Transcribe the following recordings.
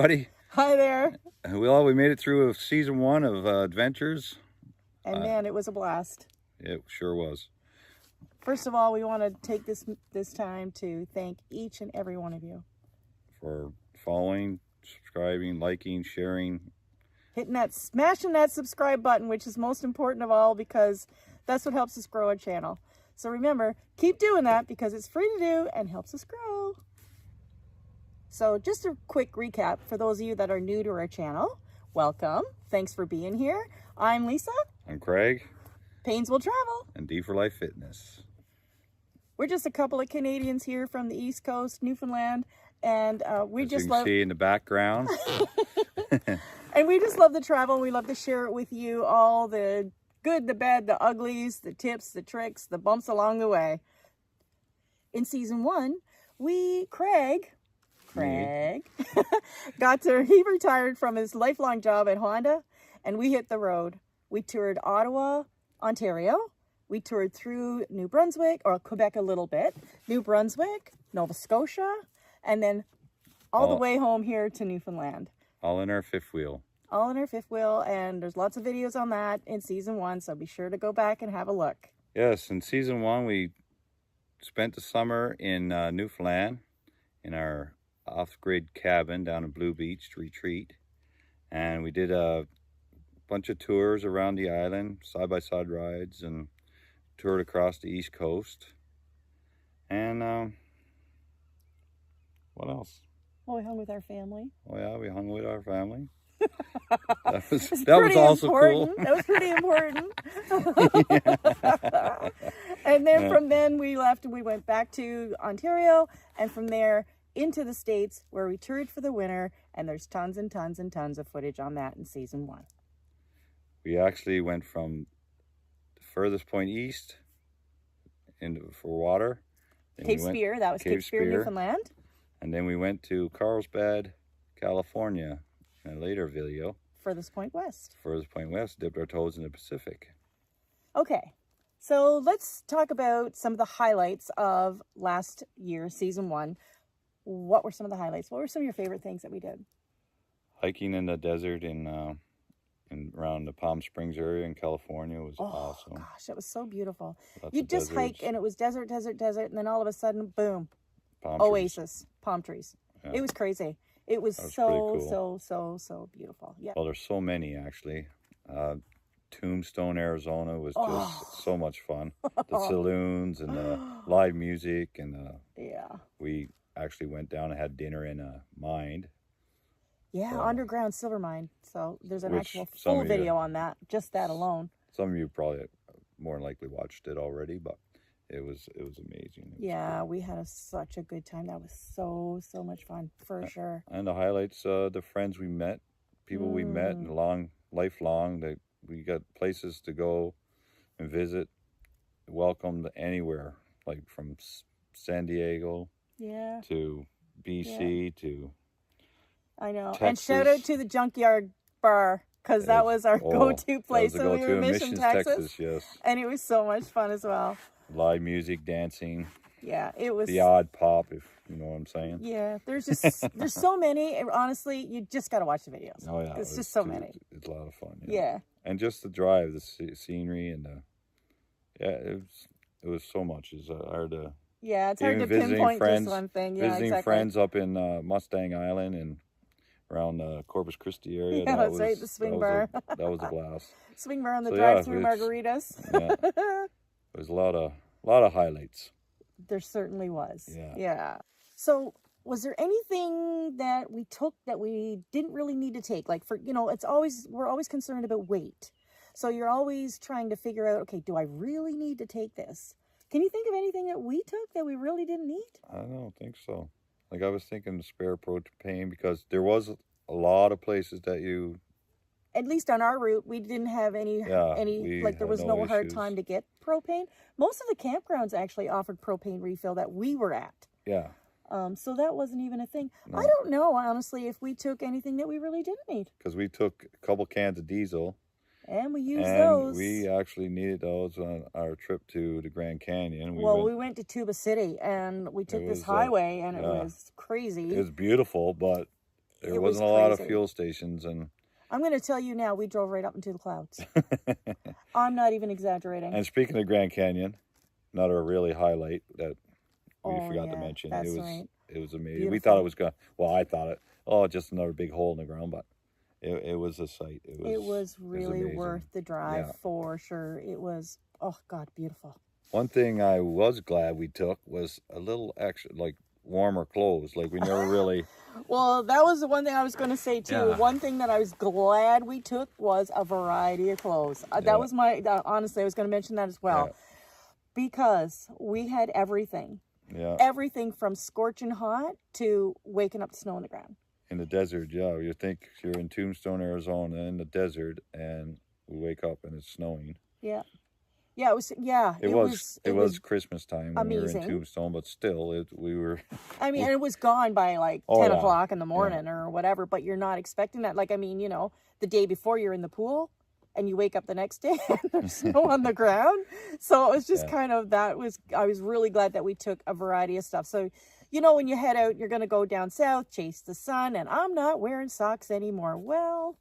everybody. Hi there. Well, we made it through season 1 of Adventures. And man, it was a blast. It sure was. First of all, we want to take this time to thank each and every one of you For following, subscribing, liking, sharing. smashing that subscribe button, which is most important of all because that's what helps us grow our channel. So remember, keep doing that because it's free to do and helps us grow. So just a quick recap for those of you that are new to our channel. Welcome. Thanks for being here. I'm Lisa. I'm Craig. Pains Will Travel. And D for Life Fitness. We're just a couple of Canadians here from the East Coast, Newfoundland, and we As just you love. can see in the background. And we just love to travel. We love to share it with you, all the good, the bad, the uglies, the tips, the tricks, the bumps along the way. In season 1, Craig he retired from his lifelong job at Honda, and we hit the road. We toured Ottawa, Ontario. We toured through New Brunswick, or Quebec a little bit, New Brunswick, Nova Scotia, and then all the way home here to Newfoundland. All in our fifth wheel. All in our fifth wheel, and there's lots of videos on that in season 1, so be sure to go back and have a look. Yes, in season 1, we spent the summer in Newfoundland in our off-grid cabin down in Blue Beach to retreat. And we did a bunch of tours around the island, side-by-side rides, and toured across the East Coast. And what else? Well, we hung with our family. Oh yeah, we hung with our family. That was also important. cool. That was pretty important. And then from then we left and we went back to Ontario, and from there into the States where we toured for the winter, and there's tons and tons and tons of footage on that in season 1. We actually went from the furthest point east for water. Cape Spear, that was Cape Spear, Newfoundland. And then we went to Carlsbad, California in a later video. Furthest point west. Furthest point west, dipped our toes in the Pacific. Okay, so let's talk about some of the highlights of last year, season 1. What were some of the highlights? What were some of your favorite things that we did? Hiking in the desert in around the Palm Springs area in California was awesome. Oh gosh, it was so beautiful. Lots You of just deserts. hike and it was desert, and then all of a sudden, boom, Palm oasis, palm trees. Yeah. It was crazy. It was That was so, pretty so beautiful. Yeah. Well, there's so many actually. Tombstone, Arizona was just so much fun. The saloons and the live music and Yeah. we actually went down and had dinner in a mine. Yeah, underground silver mine. So there's an Which actual some full of you- video on that, just that alone. Some of you probably more than likely watched it already, but it was amazing. It was Yeah, we had such a good time. That was so much fun, for sure. And the highlights, the friends we met, people we met, and lifelong, that we got places to go and visit, welcome to anywhere, like from San Diego to BC to I know. Texas. And shout out to the Junkyard Bar, because that was our go-to place when we were in Mission, Texas. Yes. And it was so much fun as well. Live music, dancing. Yeah, it was. The odd pop, if you know what I'm saying. Yeah, there's so many. Honestly, you just got to watch the videos. Oh yeah, it's just so many. It's a lot of fun. Yeah. And just the drive, the scenery, and it was so much. It's hard to. Yeah, it's hard to visiting pinpoint friends, just one thing. Yeah, visiting exactly. friends up in Mustang Island and around the Corpus Christi area. Yeah, that's right, the swing bar. That was a blast. Swing bar on the So, drive-through yeah, margaritas. Yeah. There's a lot of highlights. There certainly was. Yeah. Yeah. So was there anything that we took that we didn't really need to take? Like we're always concerned about weight. So you're always trying to figure out, okay, do I really need to take this? Can you think of anything that we took that we really didn't need? I don't think so. Like I was thinking spare propane because there was a lot of places that you. At least on our route, we didn't have there was no hard time to get propane. Most of the campgrounds actually offered propane refill that we were at. Yeah. So that wasn't even a thing. No. I don't know, honestly, if we took anything that we really didn't need. Because we took a couple cans of diesel. And we used and those. We actually needed those on our trip to the Grand Canyon. We went to Tuba City, and we took this highway, and it was crazy. It was beautiful, but There it was wasn't a lot of crazy. fuel stations, and I'm going to tell you now, we drove right up into the clouds. I'm not even exaggerating. and speaking of Grand Canyon, another really highlight that we Oh, forgot to yeah, mention. that's right. It was amazing. Beautiful. We thought it was gonna. Well, I thought it. Oh, just another big hole in the ground, but it was a sight. It was really amazing. worth the drive, Yeah. for sure. It was, oh God, beautiful. One thing I was glad we took was a little extra, like warmer clothes. Like we never really. Well, that was the one thing I was going to say too. Yeah. One thing that I was glad we took was a variety of clothes. Yeah. That was my, honestly, I was going to mention that as well. Yeah. Because we had everything. Yeah. Everything from scorching hot to waking up to snow on the ground. In the desert, yeah. You think you're in Tombstone, Arizona, in the desert, and we wake up and it's snowing. Yeah. Yeah, it was. Yeah, It was Christmas time when we were in Tombstone, but still, we were. I mean, and it was gone by like 10 o'clock in the morning or whatever. But you're not expecting that. Like, I mean, you know, the day before you're in the pool, and you wake up the next day and there's snow on the ground. So it was just kind of I was really glad that we took a variety of stuff. So, you know, when you head out, you're going to go down south, chase the sun, and I'm not wearing socks anymore. Well,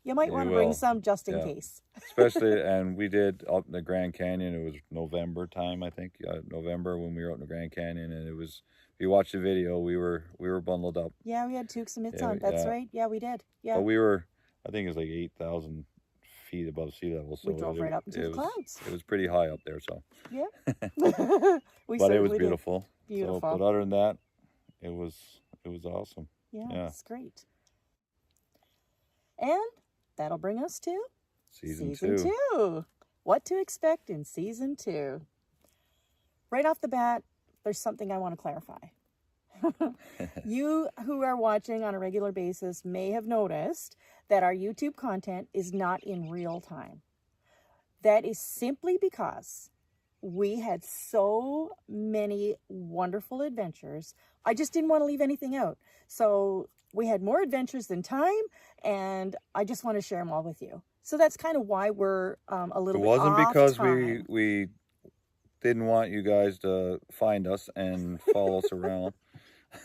you might want to bring some just in case. Especially, and we did up in the Grand Canyon. It was November time, I think, November when we were out in the Grand Canyon, and it was. If you watch the video, we were bundled up. Yeah, we had toques and mitts on. That's right. Yeah, we did. Yeah. But we were, I think it was like 8,000 feet above sea level. So we drove right up into the clouds. It was pretty high up there, so. Yeah. But it was beautiful. Beautiful. So, but other than that, it was awesome. Yeah, it's great. And that'll bring us to season 2. What to expect in season 2. Right off the bat, there's something I want to clarify. You who are watching on a regular basis may have noticed that our YouTube content is not in real time. That is simply because we had so many wonderful adventures. I just didn't want to leave anything out. So we had more adventures than time, and I just want to share them all with you. So that's kind of why we're a little bit off time. It wasn't because we didn't want you guys to find us and follow us around.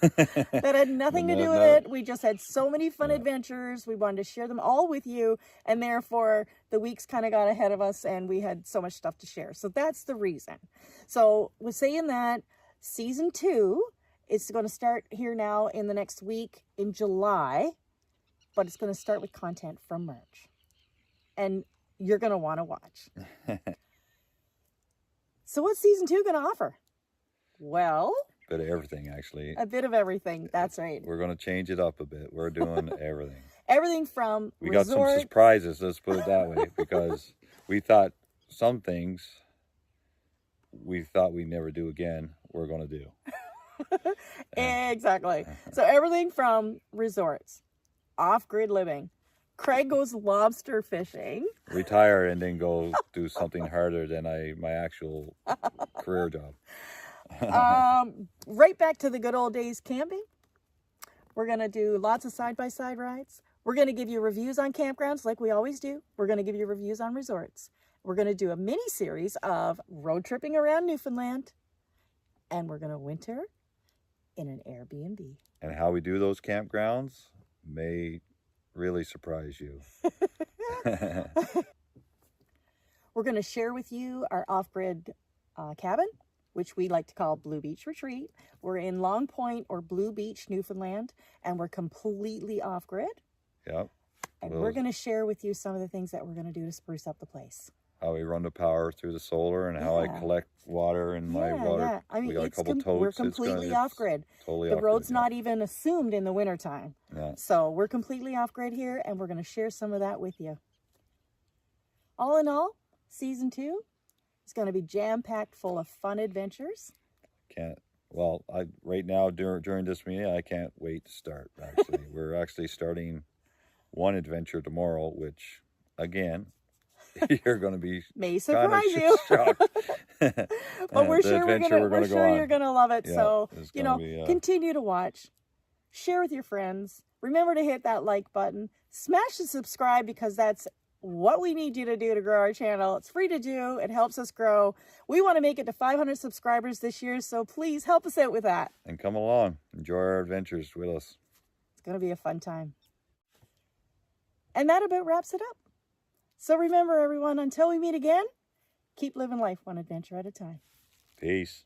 That had nothing to do with it. We just had so many fun adventures. We wanted to share them all with you, and therefore the weeks kind of got ahead of us, and we had so much stuff to share. So that's the reason. So with saying that, season 2 is going to start here now in the next week in July, but it's going to start with content from merch, and you're going to want to watch. So what's season 2 going to offer? Well, a bit of everything, actually. A bit of everything. That's right. We're going to change it up a bit. We're doing everything. Everything from we got some surprises, let's put it that way, because we thought some things we thought we'd never do again, we're going to do. Exactly. So everything from resorts, off-grid living, Craig goes lobster fishing. Retire and then go do something harder than my actual career job. Right back to the good old days camping. We're going to do lots of side-by-side rides. We're going to give you reviews on campgrounds like we always do. We're going to give you reviews on resorts. We're going to do a mini-series of road tripping around Newfoundland. And we're going to winter in an Airbnb. And how we do those campgrounds may really surprise you. We're going to share with you our off-grid cabin, which we like to call Blue Beach Retreat. We're in Long Point or Blue Beach, Newfoundland, and we're completely off-grid. Yep. And we're going to share with you some of the things that we're going to do to spruce up the place. How we run the power through the solar and how I collect water in my water. Yeah. I mean, we got a couple totes. We're completely off-grid. Totally the off-grid, road's not even assumed in the wintertime. Yeah. So we're completely off-grid here, and we're going to share some of that with you. All in all, season 2 is going to be jam-packed full of fun adventures. Right now during this meeting, I can't wait to start, actually. We're actually starting one adventure tomorrow, which, again, you're going to be may surprise you. But we're sure you're going to love it. Yeah, so, continue to watch. Share with your friends. Remember to hit that like button. Smash the subscribe, because that's what we need you to do to grow our channel. It's free to do. It helps us grow. We want to make it to 500 subscribers this year, so please help us out with that. And come along. Enjoy our adventures with us. It's going to be a fun time. And that about wraps it up. So remember, everyone, until we meet again, keep living life one adventure at a time. Peace.